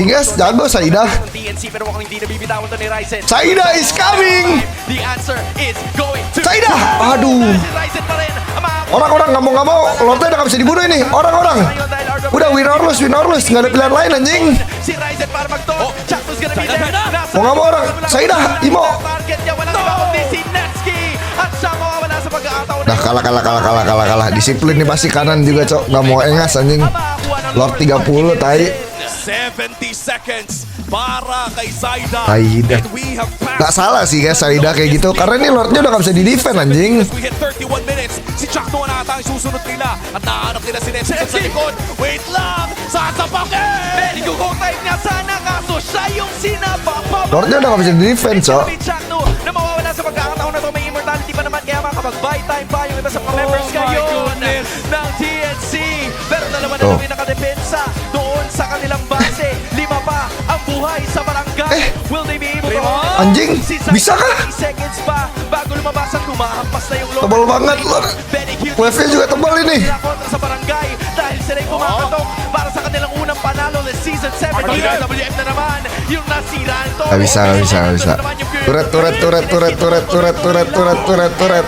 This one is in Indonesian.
Anjing guys, jago Saida. Saida is coming. Saida, aduh. Orang-orang nggak mau, Lordnya udah nggak bisa dibunuh ini. Orang-orang, udah win or lose, nggak ada pilihan lain anjing. Mau nggak mau orang, Saida, Imo. Nah kalah. Disiplin nih pasti kanan juga cok, nggak mau engas anjing. Lord 30 tai. 70 seconds para kay Saida. Gak salah sih guys Saida kayak gitu, karena ini Lordnya udah gak bisa di-defend anjing. We hit 31 minutes. Si Chuck Noah na ata ang susunod nila. At nahanap nila si Netsuko sa likod. Wait lang! Sasapakin! Medyo time niya sana kaso siya yung sinapa. Lordnya udah gak bisa di-defend cok. Chuck Noah na mawawala sa pagkakataon na to. May immortality pa naman kaya makapag-buy time pa yung iba sa mga members ngayon ng TNC. Pero dalawa na namin nakadepensa doon sa kanilang base. 5 pa ang buhay sa barangay. Will they be able to hold it? Anjing, bisa kah? Seconds pa bago lumabas ang lumahampas na yung Tebal banget Lord. Wave-nya juga tebal ini. Kontra sa barangay dahil sila'y kumakatok para sa kanilang unang panalo this season 7. WM na naman yung nasira ito. Gak bisa. Turret.